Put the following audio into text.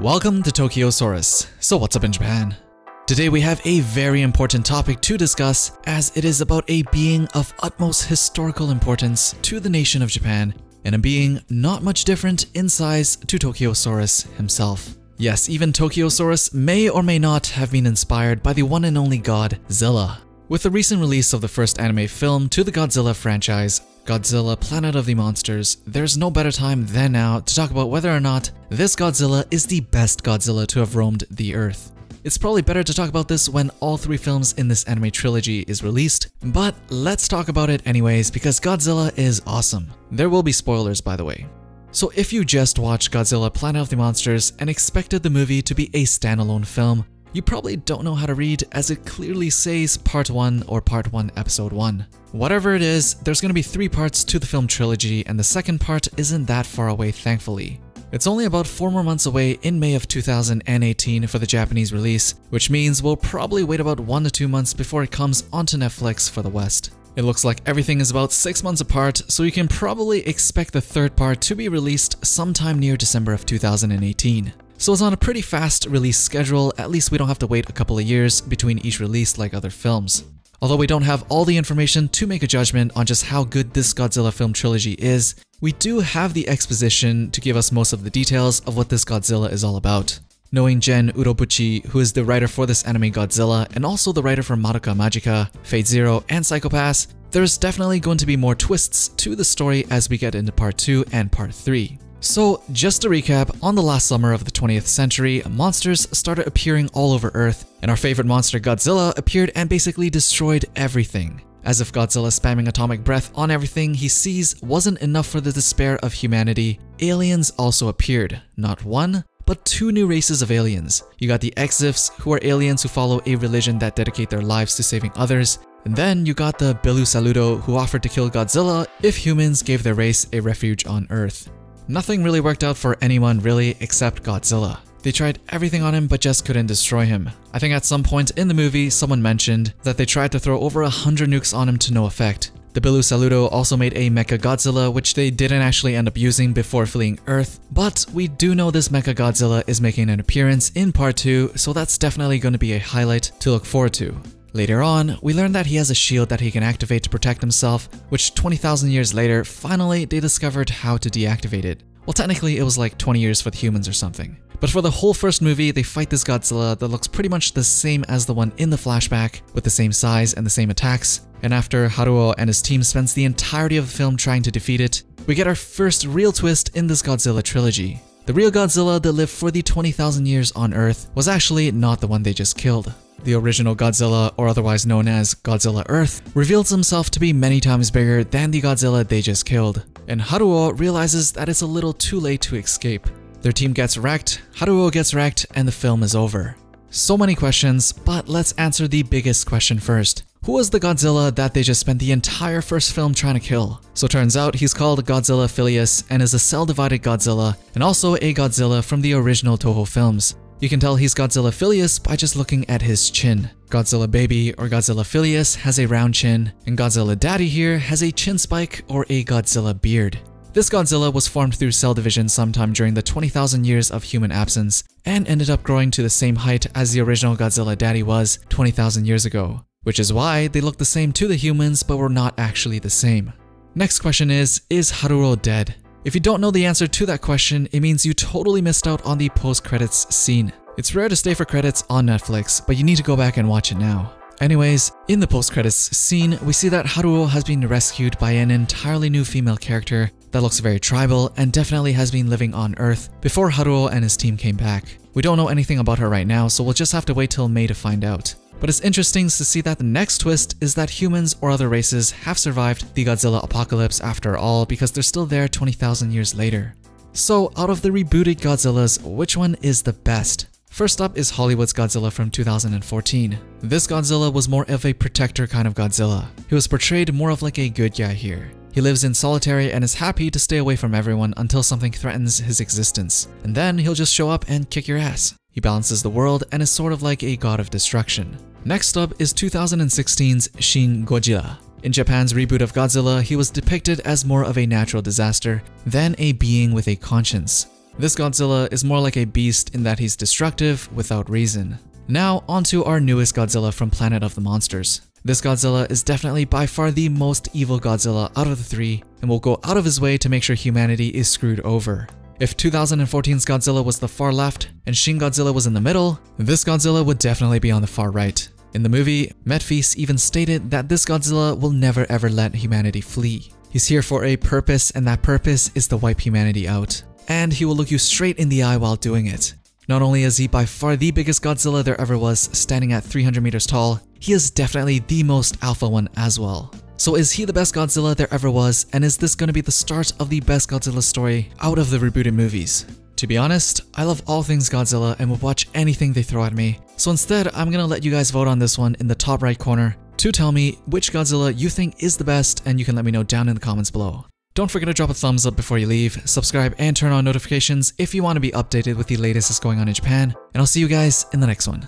Welcome to Tokyosaurus. So what's up in Japan? Today we have a very important topic to discuss, as it is about a being of utmost historical importance to the nation of Japan, and a being not much different in size to Tokyosaurus himself. Yes, even Tokyosaurus may or may not have been inspired by the one and only Godzilla. With the recent release of the first anime film to the Godzilla franchise, Godzilla Planet of the Monsters, there's no better time than now to talk about whether or not this Godzilla is the best Godzilla to have roamed the earth. It's probably better to talk about this when all three films in this anime trilogy is released, but let's talk about it anyways because Godzilla is awesome. There will be spoilers, by the way. So if you just watched Godzilla Planet of the Monsters and expected the movie to be a standalone film, you probably don't know how to read, as it clearly says Part 1 or Part 1 Episode 1. Whatever it is, there's going to be 3 parts to the film trilogy, and the second part isn't that far away, thankfully. It's only about 4 more months away in May of 2018 for the Japanese release, which means we'll probably wait about 1 to 2 months before it comes onto Netflix for the West. It looks like everything is about 6 months apart, so you can probably expect the third part to be released sometime near December of 2018. So it's on a pretty fast release schedule, at least we don't have to wait a couple of years between each release like other films. Although we don't have all the information to make a judgment on just how good this Godzilla film trilogy is, we do have the exposition to give us most of the details of what this Godzilla is all about. Knowing Gen Urobuchi, who is the writer for this anime Godzilla and also the writer for Madoka Magica, Fate Zero, and Psycho Pass, there's definitely going to be more twists to the story as we get into Part 2 and Part 3. So, just to recap, on the last summer of the 20th century, monsters started appearing all over Earth, and our favorite monster Godzilla appeared and basically destroyed everything. As if Godzilla spamming atomic breath on everything he sees wasn't enough for the despair of humanity, aliens also appeared. Not one, but 2 new races of aliens. You got the Exifs, who are aliens who follow a religion that dedicate their lives to saving others, and then you got the Bilu Saludo, who offered to kill Godzilla if humans gave their race a refuge on Earth. Nothing really worked out for anyone really except Godzilla. They tried everything on him but just couldn't destroy him. I think at some point in the movie someone mentioned that they tried to throw over 100 nukes on him to no effect. The Bilu Saludo also made a Mecha Godzilla, which they didn't actually end up using before fleeing Earth, but we do know this Mecha Godzilla is making an appearance in Part 2, so that's definitely going to be a highlight to look forward to. Later on, we learn that he has a shield that he can activate to protect himself, which 20,000 years later, finally they discovered how to deactivate it. Well, technically it was like 20 years for the humans or something. But for the whole first movie, they fight this Godzilla that looks pretty much the same as the one in the flashback, with the same size and the same attacks. And after Haruo and his team spends the entirety of the film trying to defeat it, we get our first real twist in this Godzilla trilogy. The real Godzilla that lived for the 20,000 years on Earth was actually not the one they just killed. The original Godzilla, or otherwise known as Godzilla Earth, reveals himself to be many times bigger than the Godzilla they just killed. And Haruo realizes that it's a little too late to escape. Their team gets wrecked, Haruo gets wrecked, and the film is over. So many questions, but let's answer the biggest question first. Who was the Godzilla that they just spent the entire first film trying to kill? So turns out he's called Godzilla Filius and is a cell-divided Godzilla, and also a Godzilla from the original Toho films. You can tell he's Godzilla Filius by just looking at his chin. Godzilla Baby or Godzilla Filius has a round chin, and Godzilla Daddy here has a chin spike or a Godzilla beard. This Godzilla was formed through cell division sometime during the 20,000 years of human absence, and ended up growing to the same height as the original Godzilla Daddy was 20,000 years ago. Which is why they look the same to the humans but were not actually the same. Next question is Haruo dead? If you don't know the answer to that question, it means you totally missed out on the post-credits scene. It's rare to stay for credits on Netflix, but you need to go back and watch it now. Anyways, in the post-credits scene, we see that Haruo has been rescued by an entirely new female character that looks very tribal and definitely has been living on Earth before Haruo and his team came back. We don't know anything about her right now, so we'll just have to wait till May to find out. But it's interesting to see that the next twist is that humans or other races have survived the Godzilla apocalypse after all, because they're still there 20,000 years later. So out of the rebooted Godzillas, which one is the best? First up is Hollywood's Godzilla from 2014. This Godzilla was more of a protector kind of Godzilla. He was portrayed more of like a good guy here. He lives in solitary and is happy to stay away from everyone until something threatens his existence, and then he'll just show up and kick your ass. He balances the world and is sort of like a god of destruction. Next up is 2016's Shin Godzilla. In Japan's reboot of Godzilla, he was depicted as more of a natural disaster than a being with a conscience. This Godzilla is more like a beast in that he's destructive without reason. Now, onto our newest Godzilla from Planet of the Monsters. This Godzilla is definitely by far the most evil Godzilla out of the three, and will go out of his way to make sure humanity is screwed over. If 2014's Godzilla was the far left, and Shin Godzilla was in the middle, this Godzilla would definitely be on the far right. In the movie, Metfeast even stated that this Godzilla will never ever let humanity flee. He's here for a purpose, and that purpose is to wipe humanity out. And he will look you straight in the eye while doing it. Not only is he by far the biggest Godzilla there ever was, standing at 300 meters tall, he is definitely the most alpha one as well. So is he the best Godzilla there ever was, and is this going to be the start of the best Godzilla story out of the rebooted movies? To be honest, I love all things Godzilla and would watch anything they throw at me. So instead, I'm gonna let you guys vote on this one in the top right corner to tell me which Godzilla you think is the best, and you can let me know down in the comments below. Don't forget to drop a thumbs up before you leave, subscribe and turn on notifications if you want to be updated with the latest that's going on in Japan, and I'll see you guys in the next one.